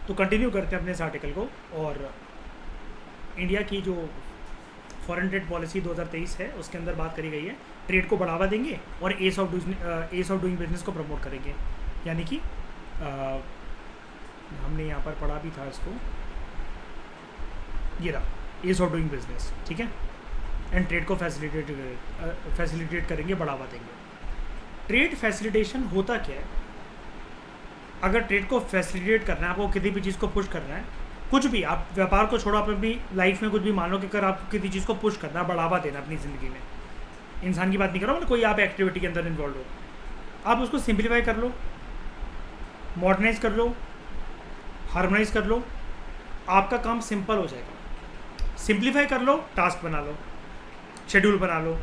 तो कंटिन्यू करते हैं अपने इस आर्टिकल को। और इंडिया की जो फॉरेन ट्रेड पॉलिसी 2023 है उसके अंदर बात करी गई है, ट्रेड को बढ़ावा देंगे और एस ऑफ डूइंग बिजनेस को प्रमोट करेंगे। यानी कि हमने यहाँ पर पढ़ा भी था इसको, ये रहा एस ऑफ डूइंग बिजनेस, ठीक है। एंड ट्रेड को फैसिलिटेट करेंगे, बढ़ावा देंगे। ट्रेड फैसिलिटेशन होता क्या है? अगर ट्रेड को फैसिलिटेट करना है, आपको किसी भी चीज़ को पुश करना है, कुछ भी, आप व्यापार को छोड़ो, आप अपनी लाइफ में कुछ भी मान लो कि अगर आपको किसी चीज़ को पुश करना, बढ़ावा देना अपनी ज़िंदगी में, इंसान की बात नहीं कर रहा हूँ, कोई आप एक्टिविटी के अंदर इन्वॉल्व हो, आप उसको सिंप्लीफाई कर लो, मॉडर्नाइज कर लो, हार्मोनाइज कर लो, आपका काम सिंपल हो जाएगा। सिंप्लीफाई कर लो, टास्क बना लो, शेड्यूल बना लो।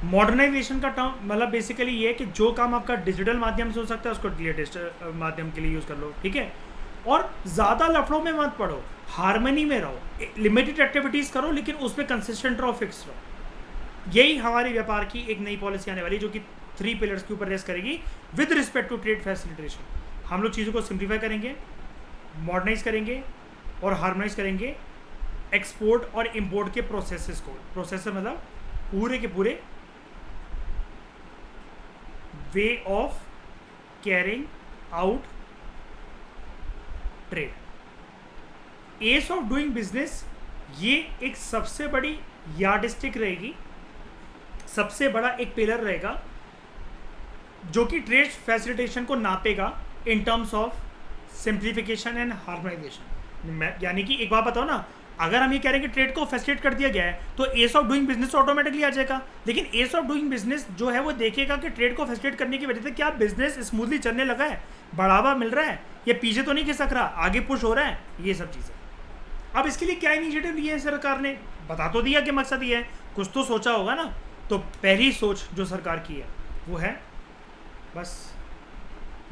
मॉडर्नाइजेशन का टर्म मतलब बेसिकली ये है कि जो काम आपका डिजिटल माध्यम से हो सकता है उसको डिजिटल माध्यम के लिए यूज़ कर लो, ठीक है। और ज़्यादा लफड़ों में मत पड़ो, हार्मनी में रहो, लिमिटेड एक्टिविटीज़ करो, लेकिन उसमें कंसिस्टेंट रहो, फिक्स रहो। यही हमारे व्यापार की एक नई पॉलिसी आने वाली, जो कि 3 पिलर्स के ऊपर रेस्ट करेगी with respect to trade facilitation. हम लोग चीज़ों को सिंप्लीफाई करेंगे, मॉडर्नाइज करेंगे और हार्मोनाइज करेंगे एक्सपोर्ट और इम्पोर्ट के प्रोसेसेस को। प्रोसेस मतलब पूरे के पूरे way of carrying out trade. S of doing business ये एक सबसे बड़ी यार्डस्टिक रहेगी, सबसे बड़ा एक पिलर रहेगा जो कि ट्रेड फैसिलिटेशन को नापेगा in terms of simplification and harmonisation. यानी कि एक बात बताओ ना, अगर हम ये कह रहे हैं कि ट्रेड को फैसिलिटेट कर दिया गया है तो ease of doing business automatically आ जाएगा। लेकिन एस ऑफ डूइंग बिजनेस जो है वो देखेगा कि ट्रेड को फैसिलिटेट करने की वजह से क्या बिजनेस स्मूथली चलने लगा है, बढ़ावा मिल रहा है, या पीछे तो नहीं खिसक रहा, आगे पुश हो रहा है, ये सब चीज़ें। अब इसके लिए क्या इनिशिएटिव लिए हैं सरकार ने? बता तो दिया कि मकसद ये है, कुछ तो सोचा होगा ना। तो पहली सोच जो सरकार की है वो है बस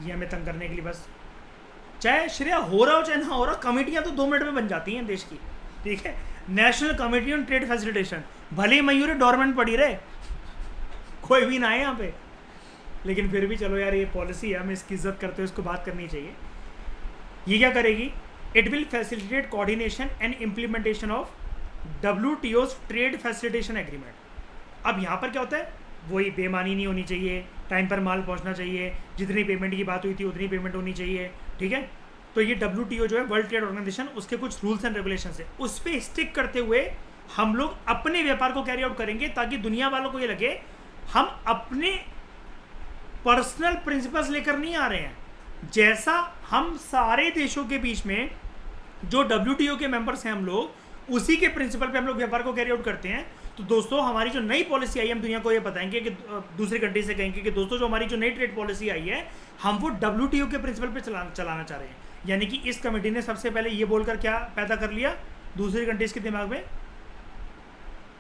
ये हमें तंग करने के लिए, बस चाहे श्रेया हो रहा हो चाहे ना हो रहा, कमेटियां तो 2 मिनट में बन जाती हैं देश की, ठीक है। National committee on trade facilitation, भले ही मयूरी डोरमेंट पड़ी रहे, कोई भी ना आए यहाँ पे, लेकिन फिर भी चलो यार ये पॉलिसी है, हमें इसकी इज्जत करते हुए इसको बात करनी चाहिए। ये क्या करेगी? It will facilitate coordination and implementation of WTO's trade facilitation agreement. अब यहाँ पर क्या होता है, वही बेमानी नहीं होनी चाहिए, टाइम पर माल पहुँचना चाहिए, जितनी पेमेंट की बात हुई थी उतनी पेमेंट होनी चाहिए, ठीक है। तो ये WTO जो है, वर्ल्ड ट्रेड ऑर्गेनाइजेशन, उसके कुछ रूल्स एंड रेगुलेशन है, उस पर स्टिक करते हुए हम लोग अपने व्यापार को कैरी आउट करेंगे, ताकि दुनिया वालों को ये लगे हम अपने पर्सनल प्रिंसिपल्स लेकर नहीं आ रहे हैं। जैसा हम सारे देशों के बीच में जो WTO के मेंबर्स हैं हम लोग, उसी के प्रिंसिपल पे हम लोग व्यापार को कैरी आउट करते हैं। तो दोस्तों हमारी जो नई पॉलिसी आई है, हम दुनिया को ये बताएंगे कि दूसरी कंट्री से कहेंगे कि दोस्तों जो हमारी जो नई ट्रेड पॉलिसी आई है, हम वो WTO के प्रिंसिपल पे चलाना चाह रहे हैं। यानी कि इस कमेटी ने सबसे पहले ये बोलकर क्या पैदा कर लिया दूसरी कंट्रीज के दिमाग में?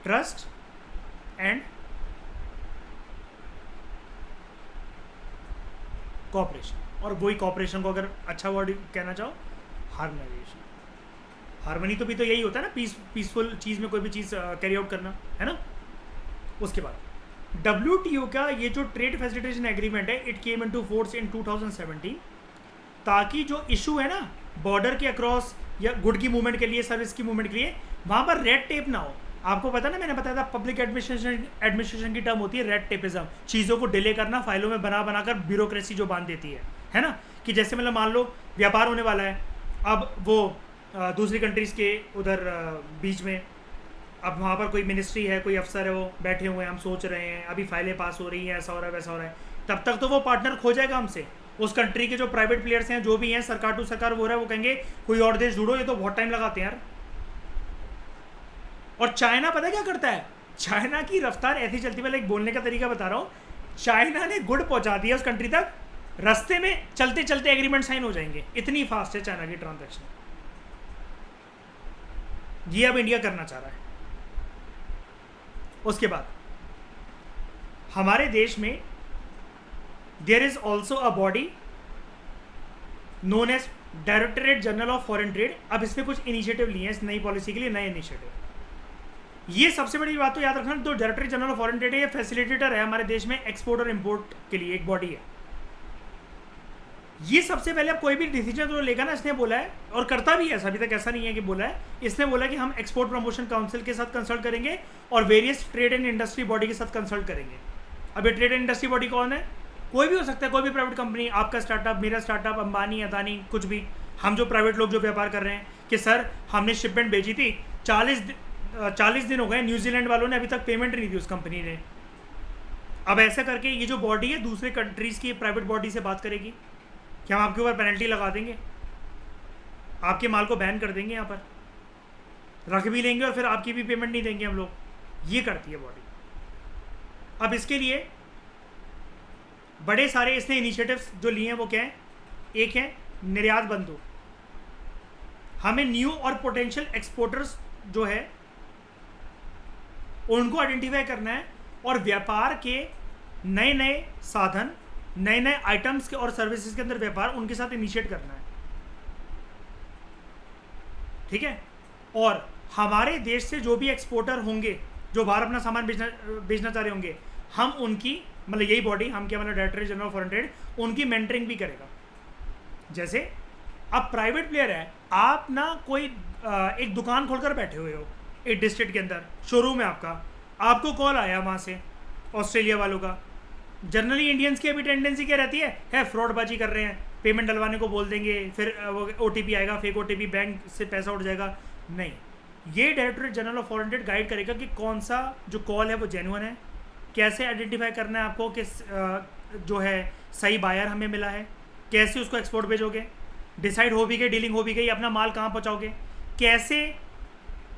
Trust and cooperation. और वही कोऑपरेशन को अगर अच्छा वर्ड कहना चाहो, हार्मोनाइजेशन। हार्मनी तो भी तो यही होता है ना, पीसफुल चीज़ में कोई भी चीज़ कैरी आउट करना, है ना। उसके बाद WTO का ये जो ट्रेड फैसिलिटेशन एग्रीमेंट है, it came into force in 2017, ताकि जो इशू है ना बॉर्डर के अक्रॉस या गुड की मूवमेंट के लिए, सर्विस की मूवमेंट के लिए, वहाँ पर रेड टेप ना हो। आपको पता ना, मैंने बताया था पब्लिक एडमिनिस्ट्रेशन की टर्म होती है रेड टेपिज्म, चीज़ों को डिले करना, फाइलों में बनाकर ब्यूरोक्रेसी जो बांध देती है ना। कि जैसे मतलब मान लो व्यापार होने वाला है, अब वो दूसरी कंट्रीज़ के उधर बीच में, अब वहाँ पर कोई मिनिस्ट्री है, कोई अफसर है, वो बैठे हुए हैं, हम सोच रहे हैं, अभी फाइलें पास हो रही हैं, ऐसा हो रहा है वैसा हो रहा है, तब तक तो वो पार्टनर खो जाएगा हमसे। उस कंट्री के जो प्राइवेट प्लेयर्स हैं, जो भी हैं, सरकार टू सरकार वो रहा है, वो कहेंगे कोई और देश ढूंढो, ये तो बहुत टाइम लगाते हैं यार। और चाइना पता है क्या करता है? चाइना की रफ्तार ऐसी चलती है, एक बोलने का तरीका बता रहा हूँ, चाइना ने गुड पहुंचा दिया उस कंट्री तक, रास्ते में चलते चलते एग्रीमेंट साइन हो जाएंगे, इतनी फास्ट है चाइना की ट्रांजैक्शन। ये अब इंडिया करना चाह रहा है। उसके बाद हमारे देश में there is also a body known as directorate general of foreign trade. अब इसमें कुछ इनिशिएटिव लिए हैं इस नई पॉलिसी के लिए, नए इनिशिएटिव। ये सबसे बड़ी बात तो याद रखना, जो directorate general of foreign trade है, ये फैसिलिटेटर है हमारे देश में एक्सपोर्ट और इंपोर्ट के लिए, एक बॉडी है। ये सबसे पहले अब कोई भी डिसीजन जो लेगा ना, इसने बोला है और करता भी है, अभी तक ऐसा नहीं है कि बोला है, इसने बोला कि हम एक्सपोर्ट प्रमोशन काउंसिल के साथ कंसल्ट करेंगे और various trade and industry body के साथ कंसल्ट करेंगे। अब ये ट्रेड एंड इंडस्ट्री बॉडी कौन है? कोई भी हो सकता है, कोई भी प्राइवेट कंपनी, आपका स्टार्टअप, मेरा स्टार्टअप, अंबानी, अदानी, कुछ भी। हम जो प्राइवेट लोग जो व्यापार कर रहे हैं कि सर हमने शिपमेंट भेजी थी, 40 दिन हो गए, न्यूजीलैंड वालों ने अभी तक पेमेंट नहीं दी उस कंपनी ने। अब ऐसा करके ये जो बॉडी है दूसरे कंट्रीज़ की प्राइवेट बॉडी से बात करेगी कि हम आपके ऊपर पेनल्टी लगा देंगे, आपके माल को बैन कर देंगे, यहाँ पर रख भी लेंगे और फिर आपकी भी पेमेंट नहीं देंगे हम लोग। ये करती है बॉडी। अब इसके लिए बड़े सारे इसने इनिशिएटिव्स जो लिए हैं वो क्या हैं? एक है निर्यात बंधु। हमें न्यू और पोटेंशियल एक्सपोर्टर्स जो है उनको आइडेंटिफाई करना है और व्यापार के नए नए साधन, नए नए आइटम्स के और सर्विसेज के अंदर व्यापार उनके साथ इनिशिएट करना है। ठीक है। और हमारे देश से जो भी एक्सपोर्टर होंगे जो बाहर अपना सामान बेचना चाह रहे होंगे, हम उनकी, मतलब यही बॉडी, हम क्या, मतलब director general of foreign trade, उनकी मेंटरिंग भी करेगा। जैसे अब प्राइवेट प्लेयर है, आप ना कोई एक दुकान खोलकर बैठे हुए हो एक डिस्ट्रिक्ट के अंदर, शोरूम है आपका, आपको कॉल आया वहाँ से ऑस्ट्रेलिया वालों का। जनरली इंडियंस की अभी टेंडेंसी क्या रहती है फ्रॉडबाजी कर रहे हैं, पेमेंट डलवाने को बोल देंगे, फिर वो OTP आएगा, फेक OTP, बैंक से पैसा उठ जाएगा। नहीं, ये directorate general of foreign trade guide करेगा कि कौन सा जो कॉल है वो जेन्युइन है, कैसे आइडेंटिफाई करना है आपको कि जो है सही बायर हमें मिला है, कैसे उसको एक्सपोर्ट भेजोगे, डिसाइड हो भी गई, डीलिंग हो भी गई, अपना माल कहाँ पहुँचाओगे, कैसे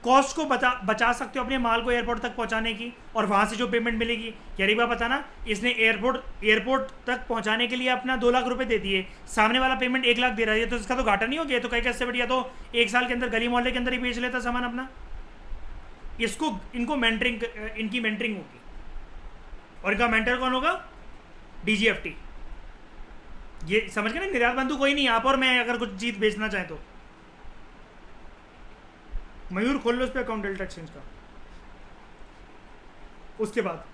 कॉस्ट को बचा सकते हो अपने माल को एयरपोर्ट तक पहुंचाने की, और वहाँ से जो पेमेंट मिलेगी। यार एक बार पता ना, इसने एयरपोर्ट तक पहुंचाने के लिए अपना 2 लाख रुपए दे दिए, सामने वाला पेमेंट 1 लाख दे रहा है, तो इसका तो घाटा नहीं हो गया? तो कहीं कैसे बढ़िया, तो 1 साल के अंदर गली मोहल्ले के अंदर ही बेच लेता सामान अपना। इनको मेंटरिंग, इनकी मेंटरिंग होगी। और इनका मेंटर कौन होगा? DGFT। ये समझ गए ना, निर्यात बंधु कोई नहीं, आप और मैं अगर कुछ चीज बेचना चाहें तो। मयूर खोल लो उस पर अकाउंट डेल्टा एक्सचेंज का। उसके बाद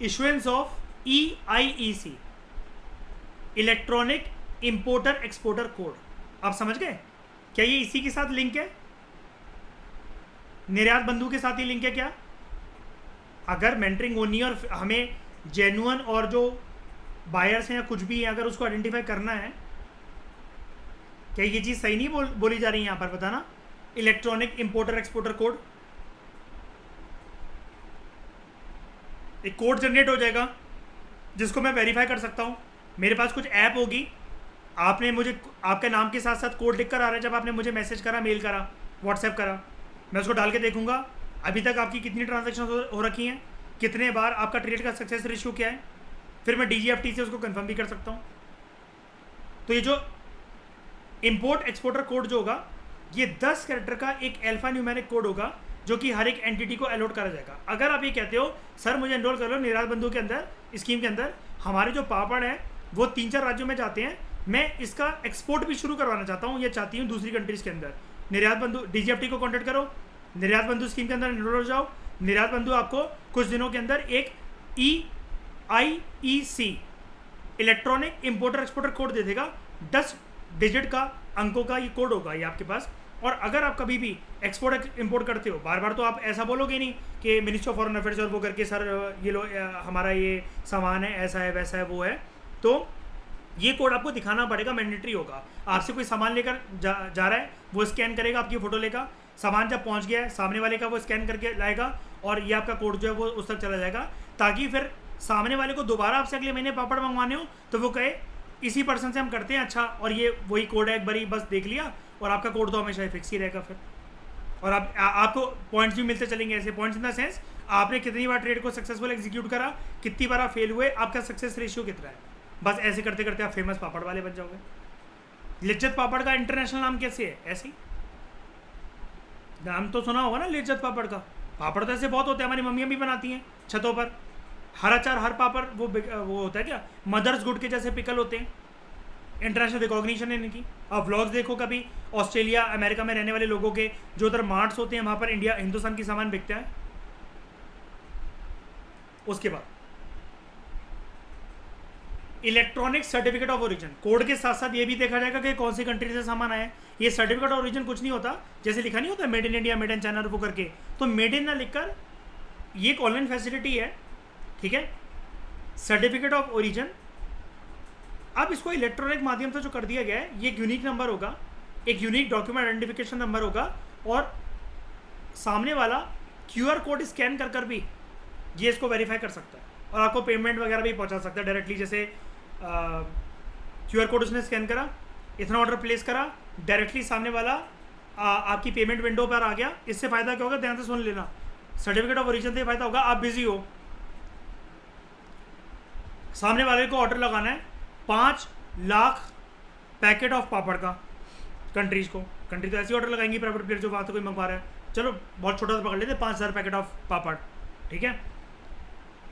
issuance of EIEC, electronic importer exporter code. आप समझ गए? क्या ये इसी के साथ लिंक है? निर्यात बंधु के साथ ही लिंक है क्या? अगर मेंटरिंग होनी है और हमें जेन्युइन और जो बायर्स हैं या कुछ भी है, अगर उसको आइडेंटिफाई करना है, क्या ये चीज़ सही नहीं बोली जा रही है यहाँ पर? बताना। इलेक्ट्रॉनिक इंपोर्टर एक्सपोर्टर कोड, एक कोड जनरेट हो जाएगा जिसको मैं वेरीफाई कर सकता हूँ। मेरे पास कुछ ऐप होगी, आपने मुझे आपके नाम के साथ साथ कोड लिख कर आ रहा है, जब आपने मुझे मैसेज करा, मेल करा, व्हाट्सएप करा, मैं उसको डाल के देखूंगा अभी तक आपकी कितनी ट्रांजेक्शन हो रखी हैं, कितने बार आपका ट्रेड का सक्सेस रेशियो क्या है, फिर मैं DGFT से उसको कंफर्म भी कर सकता हूँ। तो ये जो इंपोर्ट एक्सपोर्टर कोड जो होगा, ये 10 कैरेक्टर का एक अल्फा न्यूमेरिक कोड होगा जो कि हर एक एंटिटी को अलॉट करा जाएगा। अगर आप ये कहते हो सर मुझे एनरोल कर लो निर्यात बंधु के अंदर, स्कीम के अंदर, हमारे जो पापड़ हैं वो 3-4 राज्यों में जाते हैं, मैं इसका एक्सपोर्ट भी शुरू करवाना चाहता हूँ, ये चाहती हूँ दूसरी कंट्रीज़ के अंदर, निर्यात बंधु DGFT को कॉन्टैक्ट करो, निर्यात बंधु स्कीम के अंदर एनरोल हो जाओ। निर्यात बंधु आपको कुछ दिनों के अंदर एक EIEC, electronic importer exporter code दे देगा। 10 डिजिट का, अंकों का ये कोड होगा ये आपके पास। और अगर आप कभी भी एक्सपोर्ट इंपोर्ट करते हो, बार बार तो आप ऐसा बोलोगे नहीं कि मिनिस्ट्री ऑफ फॉरेन अफेयर्स और वो करके सर ये लो हमारा ये सामान है, ऐसा है, वैसा है, वो है, तो ये कोड आपको दिखाना पड़ेगा, मैंडेटरी होगा। आपसे कोई सामान लेकर जा रहा है, वो स्कैन करेगा, आपकी फ़ोटो लेगा, सामान जब पहुंच गया है सामने वाले का वो स्कैन करके लाएगा और ये आपका कोड जो है वो उस तक चला जाएगा, ताकि फिर सामने वाले को दोबारा आपसे अगले महीने पापड़ मंगवाने हो तो वो कहे इसी पर्सन से हम करते हैं, अच्छा, और ये वही कोड है, एक बारी बस देख लिया और आपका कोड तो हमेशा फिक्स ही रहेगा फिर। और आपको पॉइंट्स भी मिलते चलेंगे। ऐसे पॉइंट्स इन द सेंस आपने कितनी बार ट्रेड को सक्सेसफुल एग्जीक्यूट करा, कितनी बार आप फेल हुए, आपका सक्सेस रेशियो कितना है। बस ऐसे करते करते आप फेमस पापड़ वाले बन जाओगे। लिज्जत पापड़ का इंटरनेशनल नाम कैसे है? ऐसे ही नाम तो सुना होगा ना लिज्जत पापड़ का। पापड़ तो ऐसे बहुत होते हैं, हमारी मम्मियाँ भी बनाती हैं छतों पर। हर अचार, हर पापड़ वो होता है क्या, मदर्स गुड के जैसे पिकल होते हैं। इंटरनेशनल रिकॉग्निशन है इनकी। आप व्लॉग्स देखो कभी ऑस्ट्रेलिया, अमेरिका में रहने वाले लोगों के, जो उधर मार्ट्स होते हैं वहाँ पर हिंदुस्तान की सामान बिकता है। उसके बाद electronic certificate of origin, code के साथ साथ ये भी देखा जाएगा कि कौन सी कंट्री से सामान आया है। ये सर्टिफिकेट ऑफ ओरिजिन कुछ नहीं होता, जैसे लिखा नहीं होता made in India, made in China वो करके, तो मेड इन ना लिखकर ये एक ऑनलाइन फैसिलिटी है, ठीक है, सर्टिफिकेट ऑफ ओरिजिन। अब इसको इलेक्ट्रॉनिक माध्यम से जो कर दिया गया है, ये एक यूनिक नंबर होगा, एक यूनिक डॉक्यूमेंट आइडेंटिफिकेशन नंबर होगा, और सामने वाला क्यूआर कोड स्कैन कर कर भी ये इसको वेरीफाई कर सकता है और आपको पेमेंट वगैरह भी पहुंचा सकता है डायरेक्टली। जैसे क्यूआर कोड उसने स्कैन करा, इतना ऑर्डर प्लेस करा, डायरेक्टली सामने वाला आपकी पेमेंट विंडो पर आ गया। इससे फ़ायदा क्या होगा, ध्यान से सुन लेना, सर्टिफिकेट ऑफ ओरिजिन से फ़ायदा होगा, आप बिजी हो, सामने वाले को ऑर्डर लगाना है 5 लाख पैकेट ऑफ पापड़ का, कंट्रीज को, कंट्री तो ऐसी ऑर्डर लगाएंगी प्राइवेट प्लेयर जो वहाँ से कोई मंगवा रहा है, चलो बहुत छोटा सा पकड़ लेते, 5000 पैकेट ऑफ पापड़, ठीक है।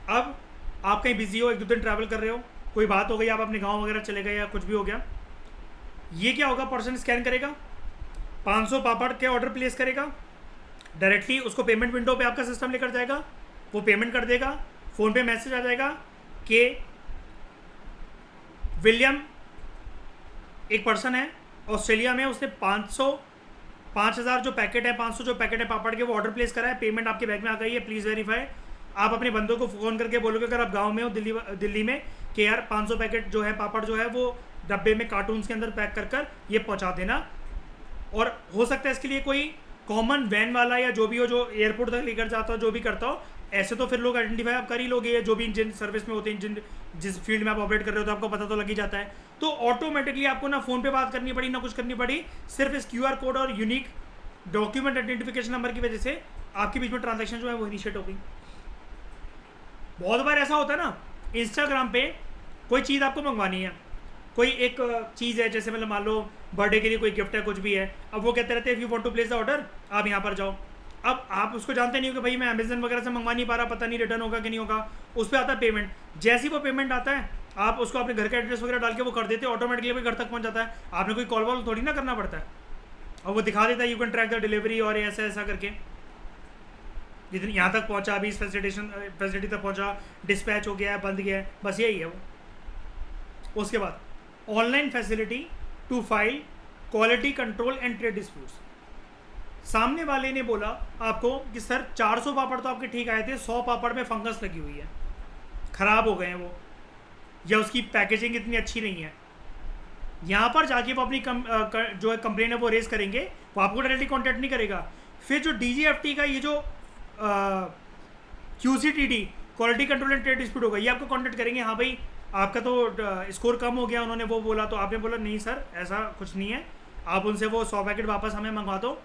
अब आप कहीं बिजी हो, 1-2 दिन ट्रैवल कर रहे हो, कोई बात हो गई, आप अपने गांव वगैरह चले गए या कुछ भी हो गया, ये क्या होगा, पर्सन स्कैन करेगा, 500 पापड़ के ऑर्डर प्लेस करेगा, डायरेक्टली उसको पेमेंट विंडो पे आपका सिस्टम लेकर जाएगा, वो पेमेंट कर देगा, फ़ोन पे मैसेज आ जाएगा कि विलियम एक पर्सन है ऑस्ट्रेलिया में, उसने 5000 जो पैकेट है, 500 जो पैकेट है पापड़ के, वो ऑर्डर प्लेस करा है, पेमेंट आपके बैंक में आ गई है, प्लीज़ वेरीफाई। आप अपने बंदों को फ़ोन करके बोलोगे, अगर आप गांव में हो दिल्ली में, कि यार 500 पैकेट जो है पापड़ जो है वो डब्बे में कार्टून्स के अंदर पैक कर कर ये पहुंचा देना। और हो सकता है इसके लिए कोई कॉमन वैन वाला या जो भी हो, जो एयरपोर्ट तक लेकर जाता हो, जो भी करता हो, ऐसे तो फिर लोग आइडेंटिफाई आप कर ही लोगे, जो भी जिन सर्विस में होते हैं, जिस फील्ड में आप ऑपरेट कर रहे हो, तो आपको पता तो लग ही जाता है। तो ऑटोमेटिकली आपको ना फ़ोन पे बात करनी पड़ी, ना कुछ करनी पड़ी, सिर्फ इस क्यूआर कोड और यूनिक डॉक्यूमेंट आइडेंटिफिकेशन नंबर की वजह से आपके बीच में ट्रांजैक्शन जो है वो इनिशिएट हो गई। बहुत बार ऐसा होता है ना, इंस्टाग्राम पे कोई चीज़ आपको मंगवानी है, कोई एक चीज़ है, जैसे मतलब मान लो बर्थडे के लिए कोई गिफ्ट है, कुछ भी है, अब वो कहते रहते हैं if you want to place the order, आप यहाँ पर जाओ। अब आप उसको जानते नहीं हो कि भाई मैं अमेजन वगैरह से मंगवा नहीं पा रहा, पता नहीं रिटर्न होगा कि नहीं होगा, उस पर आता है पेमेंट। जैसे ही वो पेमेंट आता है, आप उसको अपने घर का एड्रेस वगैरह डाल के वो कर देते हैं, ऑटोमेटिकली भी घर तक पहुँच जाता है, आपने कोई कॉल वॉल थोड़ी ना करना पड़ता है, और वो दिखा देता है you can track the delivery, और ऐसा ऐसा करके जितनी यहाँ तक पहुँचा, अभी इस फैसिलिटी तक पहुँचा, डिस्पैच हो गया है, बंद गया है, बस यही है वो। उसके बाद online facility to file quality control and trade disputes. सामने वाले ने बोला आपको कि सर 400 पापड़ तो आपके ठीक आए थे, 100 पापड़ में फंगस लगी हुई है, ख़राब हो गए हैं वो, या उसकी पैकेजिंग इतनी अच्छी नहीं है। यहाँ पर जाके वो अपनी जो है कंप्लेन है वो रेज करेंगे, वो आपको डायरेक्टली कॉन्टैक्ट नहीं करेगा। फिर जो DGFT का ये जो QCTD quality control and trade dispute होगा, ये आपको कॉन्टैक्ट करेंगे, हाँ भाई आपका तो स्कोर कम हो गया, उन्होंने वो बोला, तो आपने बोला नहीं सर ऐसा कुछ नहीं है, आप उनसे वो 100 पैकेट वापस हमें मंगवा दो,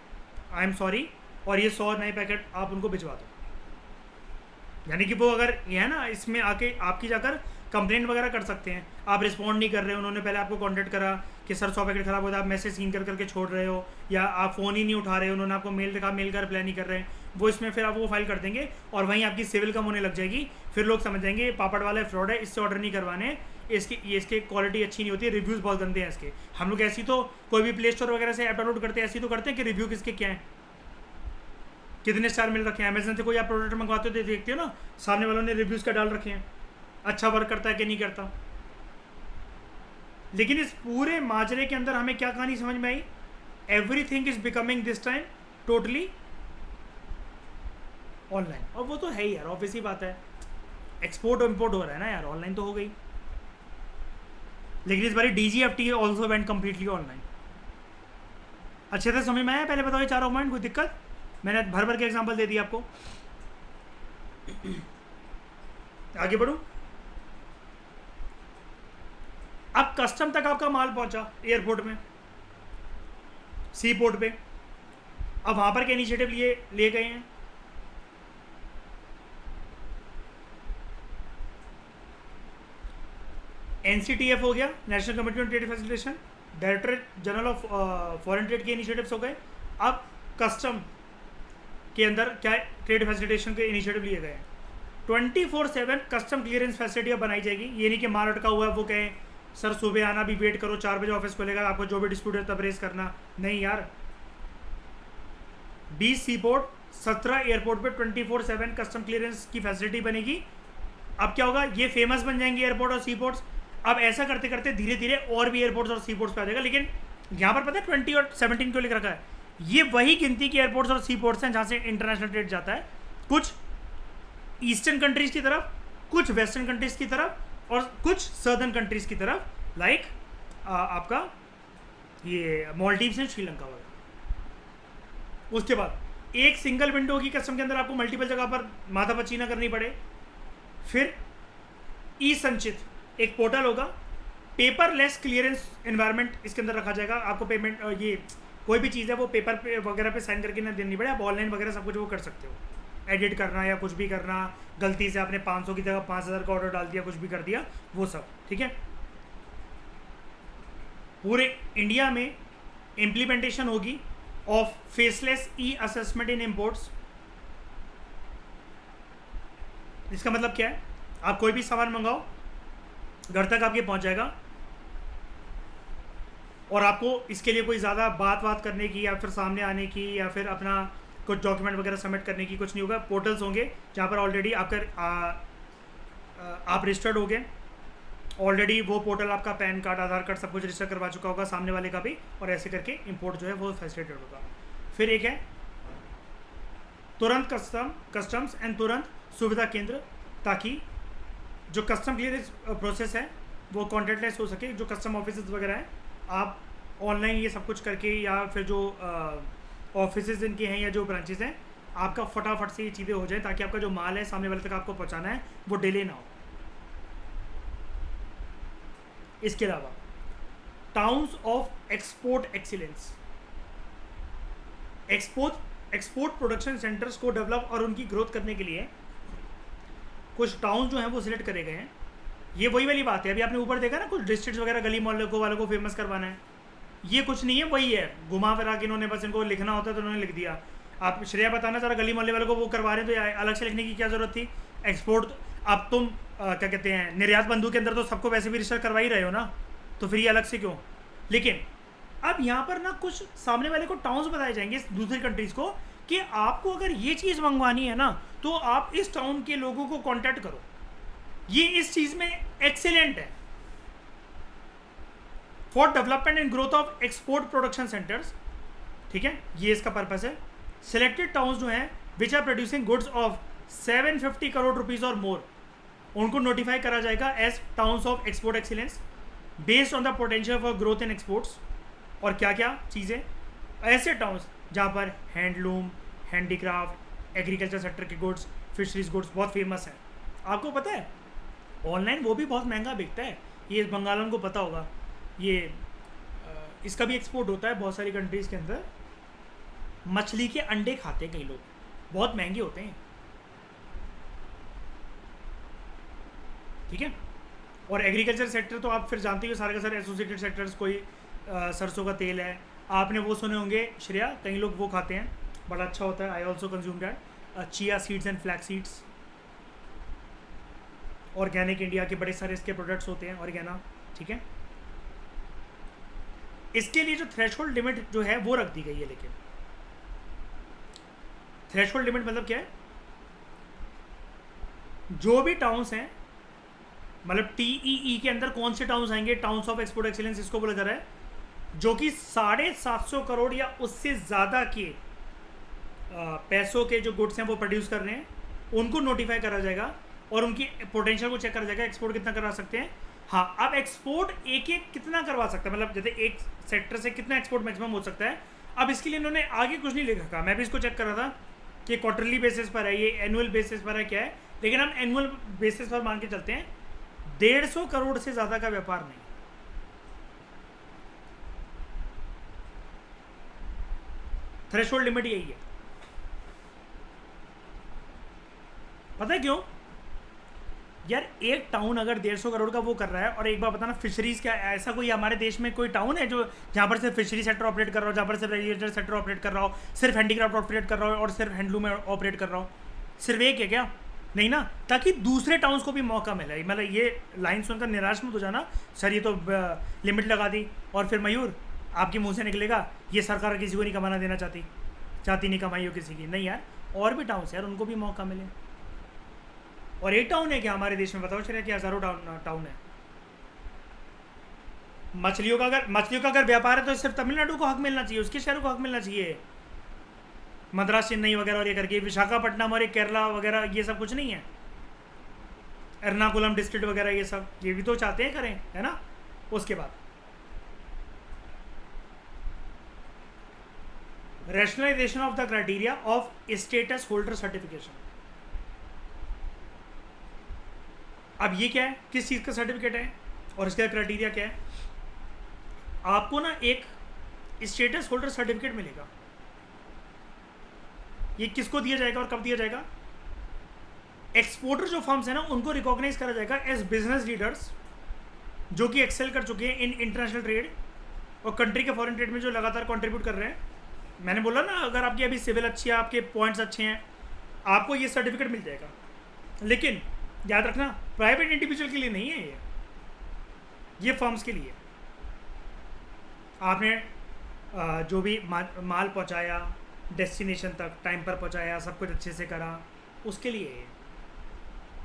आई एम सॉरी, और ये 100 नए पैकेट आप उनको भिजवा दो। यानी कि वो अगर ये है ना, इसमें आके आपकी जाकर कंप्लेंट वगैरह कर सकते हैं, आप रिस्पॉन्ड नहीं कर रहे हो, उन्होंने पहले आपको कॉन्टैक्ट करा कि सर 100 पैकेट ख़राब होता है, आप मैसेज सीन कर करके छोड़ रहे हो, या आप फ़ोन ही नहीं उठा रहे हो, उन्होंने आपको मेल दिखा, मेल का रिप्लाई नहीं कर रहे हैं, वो इसमें फिर आप वो फाइल कर देंगे, और वहीं आपकी सिविल कम होने लग जाएगी। फिर लोग समझ जाएंगे पापड़ वाला फ्रॉड है, इससे ऑर्डर नहीं करवाने, इसके क्वालिटी अच्छी नहीं होती है, रिव्यूज़ बहुत गंदे हैं इसके। हम लोग ऐसी तो कोई भी प्ले स्टोर वगैरह से ऐप डाउनलोड करते हैं, ऐसी तो करते हैं कि रिव्यू किसके क्या है, कितने स्टार मिल रखे हैं। अमेजन से कोई आप प्रोडक्ट मंगवाते हो तो देखते हो ना, सामने वालों ने रिव्यूज़ का डाल रखे हैं, अच्छा वर्क करता है कि नहीं करता। लेकिन इस पूरे माजरे के अंदर हमें क्या कहानी समझ में आई, everything is becoming this time totally online. और वो तो है ही यार, ऑब्वियस ही बात है, एक्सपोर्ट और इम्पोर्ट हो रहा है ना यार, ऑनलाइन तो हो गई। लेकिन इस बारी DGFT also went completely online. अच्छे से समझ में आया? पहले बताओ ये 4 पॉइंट, कोई दिक्कत? मैंने भर भर के एग्जाम्पल दे दिया आपको। आगे बढ़ूं। अब कस्टम तक आपका माल पहुंचा एयरपोर्ट में, सी पोर्ट पे, अब वहां पर क्या इनिशिएटिव लिए गए हैं? NCTF हो गया, national committee on trade facilitation, directorate general of foreign trade के इनिशिएटिव्स हो गए। अब कस्टम के अंदर क्या ट्रेड फैसिलिटेशन के इनिशिएटिव लिए गए हैं। 24/7 कस्टम क्लियरेंस फैसिलिटी अब बनाई जाएगी। ये नहीं कि माल अटका हुआ है वो कहें सर सुबह आना भी वेट करो, 4 बजे ऑफिस खुलेगा, आपको जो भी डिस्प्यूट है तब रेस करना, नहीं यार। 20 सी पोर्ट, 17 एयरपोर्ट पे 24/7 कस्टम क्लियरेंस की फैसिलिटी बनेगी। अब क्या होगा, ये फेमस बन जाएंगे एयरपोर्ट और सी पोर्ट्स। अब ऐसा करते करते धीरे धीरे और भी एयरपोर्ट्स और सी पोर्ट्स पे आ जाएगा। लेकिन यहाँ पर पता है 20 और 17 क्यों लिख रखा है? ये वही गिनती के एयरपोर्ट्स और सी पोर्ट्स हैं जहाँ से इंटरनेशनल ट्रेड जाता है, कुछ ईस्टर्न कंट्रीज की तरफ, कुछ वेस्टर्न कंट्रीज की तरफ और कुछ सदर्न कंट्रीज की तरफ, लाइक आपका ये मॉलडीव्स एंड श्रीलंका वगैरह। उसके बाद एक सिंगल विंडो की कस्टम के अंदर आपको मल्टीपल जगह पर माथा पचीना करनी पड़े। फिर ई संचित एक पोर्टल होगा, पेपरलेस क्लियरेंस एनवायरनमेंट इसके अंदर रखा जाएगा। आपको पेमेंट ये कोई भी चीज़ है वो पेपर पे वगैरह पे साइन करके ना देनी पड़े, आप ऑनलाइन वगैरह सब कुछ वो कर सकते हो। एडिट करना या कुछ भी करना, गलती से आपने 500 की जगह 5000 का ऑर्डर डाल दिया, कुछ भी कर दिया, वो सब ठीक है। पूरे इंडिया में इम्प्लीमेंटेशन होगी of faceless E assessment in imports. इसका मतलब क्या है? आप कोई भी सामान मंगाओ, घर तक आपके पहुंच जाएगा और आपको इसके लिए कोई ज़्यादा बात करने की या फिर सामने आने की या फिर अपना कुछ डॉक्यूमेंट वगैरह सबमिट करने की कुछ नहीं होगा। पोर्टल्स होंगे जहाँ पर ऑलरेडी आप रजिस्टर्ड होगे, ऑलरेडी वो पोर्टल आपका पैन कार्ड, आधार कार्ड सब कुछ रजिस्टर करवा चुका होगा, सामने वाले का भी, और ऐसे करके इंपोर्ट जो है वो फैसिलिटेड होगा। फिर एक है तुरंत कस्टम्स एंड तुरंत सुविधा केंद्र, ताकि जो कस्टम क्लियरेंस प्रोसेस है वो कॉन्टैक्टलेस हो सके। जो कस्टम ऑफिस वगैरह हैं, आप ऑनलाइन ये सब कुछ करके या फिर जो ऑफिस इनके हैं या जो ब्रांचेस हैं, आपका फटाफट से ये चीज़ें हो जाए ताकि आपका जो माल है सामने वाले तक आपको पहुंचाना है वो डिले ना हो। इसके अलावा towns of export excellence, export production centres को डेवलप और उनकी ग्रोथ करने के लिए कुछ टाउन जो हैं वो सिलेक्ट करे गए हैं। ये वही वाली बात है, अभी आपने ऊपर देखा ना, कुछ डिस्ट्रिक्ट्स वगैरह गली मोहल्ले को वालों को फेमस करवाना है। ये कुछ नहीं है, वही है, घुमा फिरा के इन्होंने बस इनको लिखना होता है तो उन्होंने लिख दिया। आप श्रेया बताना जरा, गली मोहल्ले वालों को वो करवा रहे हैं तो अलग से लिखने की क्या ज़रूरत थी? एक्सपोर्ट अब तुम क्या कहते हैं, निर्यात बंधु के अंदर तो सबको वैसे भी रजिस्टर करवा ही रहे हो ना, तो फिर ये अलग से क्यों? लेकिन अब यहाँ पर ना कुछ सामने वाले को टाउन्स बताए जाएंगे दूसरी कंट्रीज़ को कि आपको अगर ये चीज़ मंगवानी है ना तो आप इस टाउन के लोगों को कॉन्टैक्ट करो, ये इस चीज़ में एक्सेलेंट है। For development and growth of export production centres, ठीक है, ये इसका पर्पस है। सिलेक्टेड टाउन्स जो हैं which are producing goods of 750 crore rupees और मोर, उनको नोटिफाई करा जाएगा as towns of export excellence based on the potential for growth in exports. और क्या क्या चीज़ें? ऐसे टाउन्स जहाँ पर हैंडलूम, हैंडीक्राफ्ट, एग्रीकल्चर सेक्टर के गुड्स, फिशरीज गुड्स बहुत फेमस हैं। आपको पता है ऑनलाइन वो भी बहुत महंगा बिकता है, ये बंगालन को पता होगा। ये इसका भी एक्सपोर्ट होता है बहुत सारी कंट्रीज़ के अंदर। मछली के अंडे खाते हैं कई लोग, बहुत महंगे होते हैं, ठीक है। और एग्रीकल्चर सेक्टर तो आप फिर जानते ही हो, सारे का सारे एसोसिएटेड सेक्टर्स, कोई सरसों का तेल है, आपने वो सुने होंगे श्रेया, कई लोग वो खाते हैं, बड़ा अच्छा होता है। I also consume that. Chia seeds and flax seeds, organic India के बड़े सारे इसके प्रोडक्ट्स होते हैं, ऑर्गेना, ठीक है। इसके लिए जो थ्रेशोल्ड लिमिट जो है वो रख दी गई है। लेकिन थ्रेशोल्ड लिमिट मतलब क्या है? जो भी टाउन्स हैं, मतलब TEE के अंदर कौन से टाउन्स आएंगे, टाउन्स ऑफ एक्सपोर्ट एक्सीलेंस इसको बोला जा रहा है, जो कि 750 करोड़ या उससे ज़्यादा के पैसों के जो गुड्स हैं वो प्रोड्यूस कर रहे हैं, उनको नोटिफाई करा जाएगा और उनकी पोटेंशियल को चेक करा जाएगा, एक्सपोर्ट कितना करा सकते हैं। हाँ, अब एक्सपोर्ट एक कितना करवा सकता है, मतलब जैसे एक सेक्टर से कितना एक्सपोर्ट मैक्सिमम हो सकता है। अब इसके लिए इन्होंने आगे कुछ नहीं लिख रखा, मैं भी इसको चेक कर रहा था कि क्वार्टरली बेसिस पर है, ये एनुअल बेसिस पर है, क्या है। लेकिन हम एनुअल बेसिस पर मान के चलते हैं, 150 करोड़ से ज़्यादा का व्यापार नहीं। थ्रेशोल्ड लिमिट यही है। पता है क्यों यार? एक टाउन अगर 150 करोड़ का वो कर रहा है, और एक बार बताना, फिशरीज क्या ऐसा कोई हमारे देश में कोई टाउन है जो जहाँ पर सिर्फ फिशरी सेक्टर ऑपरेट कर रहा हो, जहाँ पर सिर्फ एग्रीकल्चर सेक्टर ऑपरेट कर रहा हो, सिर्फ हैंडीक्राफ्ट ऑपरेट कर रहा हो और सिर्फ हैंडलूम में ऑपरेट कर रहा हो? सिर्फ एक है क्या? नहीं ना, ताकि दूसरे टाउन्स को भी मौका मिले। मतलब ये लाइन सुनकर निराश मत हो जाना, सर ये तो लिमिट लगा दी और फिर मयूर आपके मुंह से निकलेगा ये सरकार किसी को नहीं कमाना देना चाहती नहीं कमाई हो किसी की। नहीं यार, और भी टाउन्स यार, उनको भी मौका मिले। और एक टाउन है क्या हमारे देश में? बताओ चलिए कि हज़ारों टाउन है। मछलियों का अगर व्यापार है तो सिर्फ तमिलनाडु को हक मिलना चाहिए, उसके शहरों को हक मिलना चाहिए। मद्रास, चेन्नई वगैरह और ये करके, विशाखापट्टनम और ये केरला वगैरह ये सब कुछ नहीं है। एर्नाकुलम डिस्ट्रिक्ट वगैरह ये सब, ये भी तो चाहते हैं करें, है ना। उसके बाद rationalisation of the criteria of status holder certification. अब ये क्या है, किस चीज़ का सर्टिफिकेट है और इसका क्राइटेरिया क्या है। आपको ना एक स्टेटस होल्डर सर्टिफिकेट मिलेगा। ये किसको दिया जाएगा और कब दिया जाएगा। एक्सपोर्टर जो फर्म्स है ना उनको रिकॉग्नाइज करा जाएगा एज बिजनेस लीडर्स जो कि एक्सेल कर चुके हैं इन इंटरनेशनल ट्रेड और कंट्री के फॉरेन ट्रेड में जो लगातार कंट्रीब्यूट कर रहे हैं। मैंने बोला ना, अगर आपकी अभी सिविल अच्छी है, आपके पॉइंट्स अच्छे हैं, आपको ये सर्टिफिकेट मिल जाएगा। लेकिन याद रखना, प्राइवेट इंडिविजुअल के लिए नहीं है ये फर्म्स के लिए। आपने जो भी माल पहुंचाया डेस्टिनेशन तक, टाइम पर पहुंचाया, सब कुछ अच्छे से करा, उसके लिए है।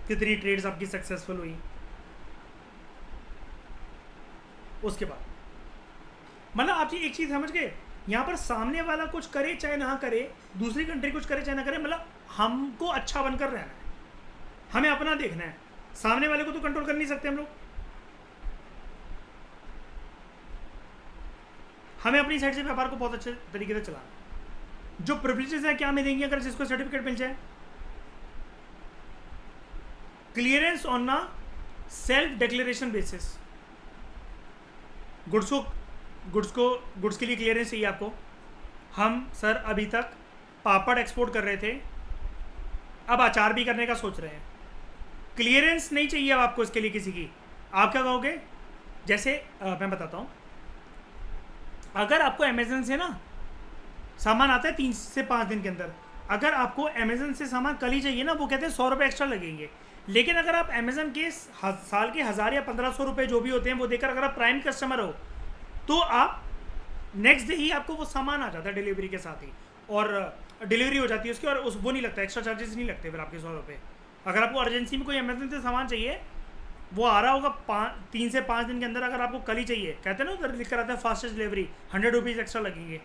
कितनी ट्रेड्स आपकी सक्सेसफुल हुई। उसके बाद मतलब आप एक चीज़ समझ गए, यहाँ पर सामने वाला कुछ करे चाहे ना करे, दूसरी कंट्री कुछ करे चाहे ना करे, मतलब हमको अच्छा बनकर रहना है, हमें अपना देखना है। सामने वाले को तो कंट्रोल कर नहीं सकते हम लोग। हमें अपनी साइड से व्यापार को बहुत अच्छे तरीके से चलाना। जो प्रिविलेजेस है क्या मिलेंगे अगर जिसको सर्टिफिकेट मिल जाए। क्लियरेंस ऑन ना सेल्फ डिक्लेरेशन बेसिस। गुड्स के लिए क्लियरेंस चाहिए आपको। हम सर अभी तक पापड़ एक्सपोर्ट कर रहे थे, अब अचार भी करने का सोच रहे हैं। क्लियरेंस नहीं चाहिए अब आपको इसके लिए किसी की। आप क्या कहोगे, जैसे मैं बताता हूँ, अगर आपको अमेजन से ना सामान आता है 3 से 5 दिन के अंदर, अगर आपको अमेजन से सामान कल ही चाहिए ना, वो कहते हैं 100 रुपये एक्स्ट्रा लगेंगे। लेकिन अगर आप अमेजन के साल के 1000 या 1500 रुपये जो भी होते हैं वो देकर अगर आप प्राइम कस्टमर हो, तो आप नेक्स्ट डे ही आपको वो सामान आ जाता है डिलीवरी के साथ ही, और डिलीवरी हो जाती है उसकी, और उस वो नहीं लगता, एक्स्ट्रा चार्जेस नहीं लगते फिर आपके 100 रुपये। अगर आपको अर्जेंसी में कोई अमेजन से सामान चाहिए, वो आ रहा होगा 3 से 5 दिन के अंदर, अगर आपको कल ही चाहिए, कहते हैं ना उधर लिख कर आता है फास्टेस्ट डिलीवरी, 100 रुपीज़ एक्स्ट्रा लगेंगे।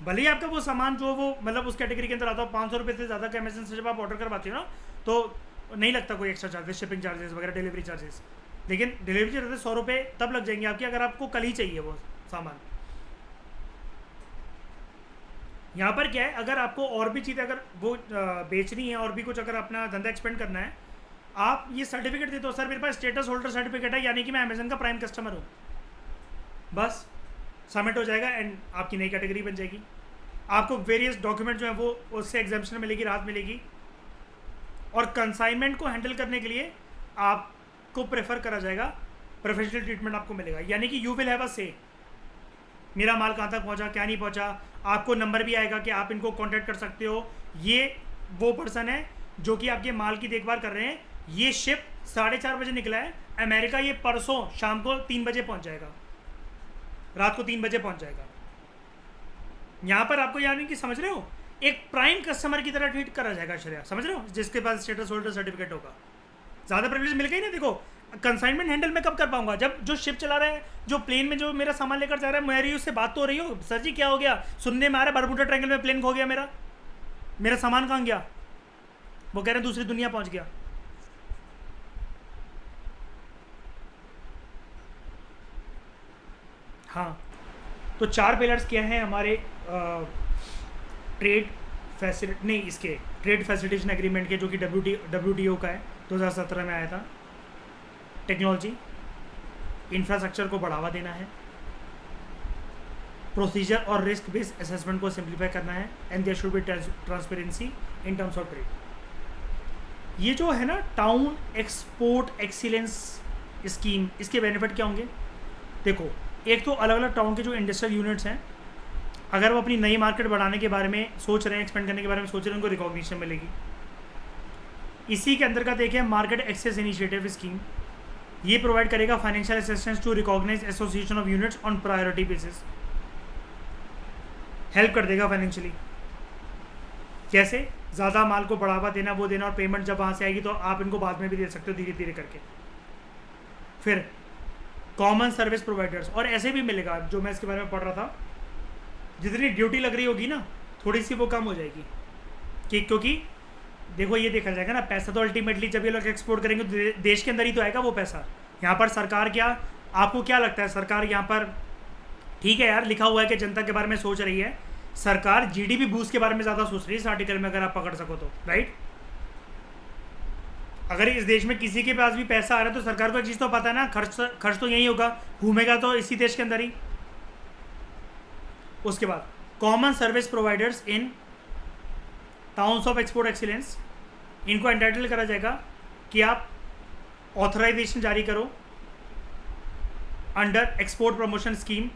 भले ही आपका वो सामान जो वो मतलब उस कैटेगरी के अंदर आता हो 500 रुपये से ज़्यादा के अमेजन से जब आप ऑर्डर करवाते हो ना, तो नहीं लगता कोई एक्स्ट्रा चार्जेस, शिपिंग चार्जेस वगैरह, डिलीवरी चार्जेस। लेकिन डिलीवरी चार्जेस 100 रुपये तब लग जाएंगे आपकी अगर आपको कल ही चाहिए वो सामान। यहाँ पर क्या है, अगर आपको और भी चीज़ें अगर वो बेचनी है और भी कुछ अगर अपना धंधा एक्सपेंड करना है, आप ये सर्टिफिकेट देते हो, सर मेरे पास स्टेटस होल्डर सर्टिफिकेट है, यानी कि मैं अमेजन का प्राइम कस्टमर हूँ, बस सबमिट हो जाएगा एंड आपकी नई कैटेगरी बन जाएगी। आपको वेरियस डॉक्यूमेंट जो है वो उससे एग्जाम्पशन मिलेगी, राहत मिलेगी। और कंसाइनमेंट को हैंडल करने के लिए आपको प्रेफर करा जाएगा, प्रोफेशनल ट्रीटमेंट आपको मिलेगा, यानी कि यू विल हैव अ से, मेरा माल कहाँ तक पहुँचा, क्या नहीं पहुँचा। आपको नंबर भी आएगा कि आप इनको कॉन्टैक्ट कर सकते हो, ये वो पर्सन है जो कि आपके माल की देखभाल कर रहे हैं। ये शिप 4:30 बजे निकला है अमेरिका, ये परसों शाम को 3 बजे पहुँच जाएगा, रात को 3 बजे पहुँच जाएगा। यहाँ पर आपको यानी कि समझ रहे हो, एक प्राइम कस्टमर की तरह ट्रीट करा जाएगा श्रेया, समझ रहे हो, जिसके पास स्टेटस होल्डर सर्टिफिकेट होगा। ज़्यादा प्रिविलेज मिल गई ना। देखो कंसाइनमेंट हैंडल मैं कब कर पाऊंगा, जब जो शिप चला रहा है, जो प्लेन में जो मेरा सामान लेकर जा रहा है, मेरी उससे बात तो हो रही हो, सर जी क्या हो गया, सुनने में आ रहा है बरमुडा ट्रायंगल में प्लेन खो गया, मेरा सामान कहाँ गया, वो कह रहे हैं दूसरी दुनिया पहुँच गया। हाँ, तो 4 पिलर्स क्या हैं हमारे ट्रेड फैसिलिटी, नहीं इसके ट्रेड फैसिलिटेशन एग्रीमेंट के, जो कि WTO का है, 2017 में आया था। टेक्नोलॉजी, इंफ्रास्ट्रक्चर को बढ़ावा देना है, प्रोसीजर और रिस्क बेस्ड असेसमेंट को सिंप्लीफाई करना है, and there should be transparency in terms of trade. ये जो है ना टाउन एक्सपोर्ट एक्सीलेंस स्कीम, इसके बेनिफिट क्या होंगे। देखो, एक तो अलग अलग टाउन के जो इंडस्ट्रियल यूनिट्स हैं, अगर वो अपनी नई मार्केट बढ़ाने के बारे में सोच रहे हैं, एक्सपेंड करने के बारे में सोच रहे हैं, उनको रिकॉग्निशन मिलेगी। इसी के अंतर्गत देखिए मार्केट एक्सेस इनिशिएटिव स्कीम, ये प्रोवाइड करेगा financial assistance to recognise association of units on priority basis, help कर देगा फाइनेंशियली। कैसे, ज़्यादा माल को बढ़ावा देना, वो देना, और पेमेंट जब वहाँ से आएगी तो आप इनको बाद में भी दे सकते हो धीरे धीरे करके। फिर कॉमन सर्विस प्रोवाइडर्स, और ऐसे भी मिलेगा जो मैं इसके बारे में पढ़ रहा था, जितनी ड्यूटी लग रही होगी ना थोड़ी सी वो कम हो जाएगी, कि क्योंकि देखो ये देखा जाएगा ना, पैसा तो अल्टीमेटली जब ये लोग एक्सपोर्ट करेंगे तो देश के अंदर ही तो आएगा वो पैसा। यहाँ पर सरकार क्या, आपको क्या लगता है सरकार यहाँ पर, ठीक है यार लिखा हुआ है कि जनता के बारे में सोच रही है, सरकार जीडीपी बूस्ट के बारे में ज़्यादा सोच रही है इस आर्टिकल में, अगर आप पकड़ सको तो, राइट। अगर इस देश में किसी के पास भी पैसा आ रहा है तो सरकार को एक चीज़ तो पता है ना, खर्च तो यही होगा, घूमेगा तो इसी देश के अंदर ही। उसके बाद common service providers in towns of export excellence, इनको एंटाइटल करा जाएगा कि आप ऑथराइजेशन जारी करो under export promotion scheme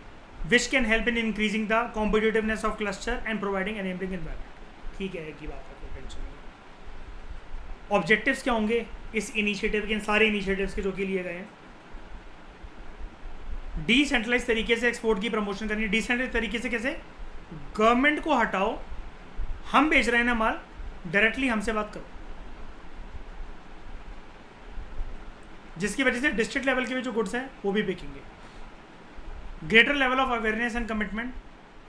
which can help in increasing the competitiveness of cluster and providing enabling environment. ठीक है, एक ही बात है, कोई टेंशन नहीं। ऑब्जेक्टिव्स क्या होंगे इस इनिशिएटिव के, इन सारे इनिशिएटिव्स के जो कि लिए गए हैं? डिसेंट्रलाइज तरीके से एक्सपोर्ट की प्रमोशन करनी। डिसेंट्रलाइज तरीके से कैसे? गवर्नमेंट को हटाओ, हम बेच रहे हैं ना माल, डायरेक्टली हमसे बात करो, जिसकी वजह से डिस्ट्रिक्ट लेवल के भी जो गुड्स हैं वो भी बिकेंगे। Greater level of awareness and commitment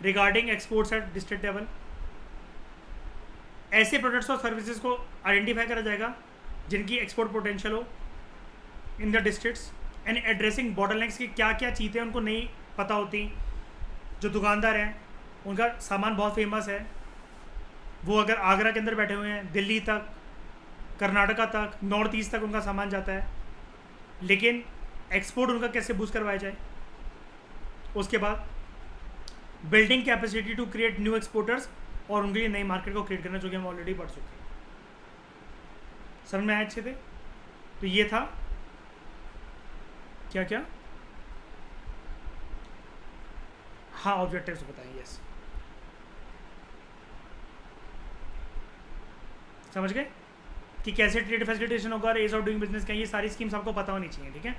regarding exports at district level, ऐसे प्रोडक्ट्स और सर्विसेज को आइडेंटिफाई करा जाएगा जिनकी एक्सपोर्ट पोटेंशियल हो in the districts, and addressing bottlenecks की क्या क्या चीज़ें उनको नहीं पता होती। जो दुकानदार हैं उनका सामान बहुत फेमस है, वो अगर आगरा के अंदर बैठे हुए हैं, दिल्ली तक, कर्नाटका तक, नॉर्थ ईस्ट तक उनका सामान जाता है, लेकिन एक्सपोर्ट उनका कैसे बूस्ट करवाया जाए। उसके बाद building capacity to create new exporters, और उनके लिए नई मार्केट को क्रिएट करना, जो कि हम ऑलरेडी पढ़ चुके हैं। समझ में आए अच्छे थे? तो ये था क्या क्या, हाँ ऑब्जेक्टिव्स बताएं, यस समझ गए कि कैसे ट्रेड फैसिलिटेशन होगा और एज ऑफ डूइंग बिजनेस क्या, ये सारी स्कीम्स आपको पता होनी चाहिए, ठीक है।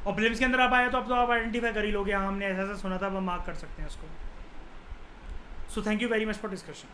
और प्रीलिम्स के अंदर आप आए तो आप आइडेंटिफाई कर ही लोगे, हाँ हमने ऐसा ऐसा सुना था, अब हम मार्क कर सकते हैं उसको। So thank you very much for discussion.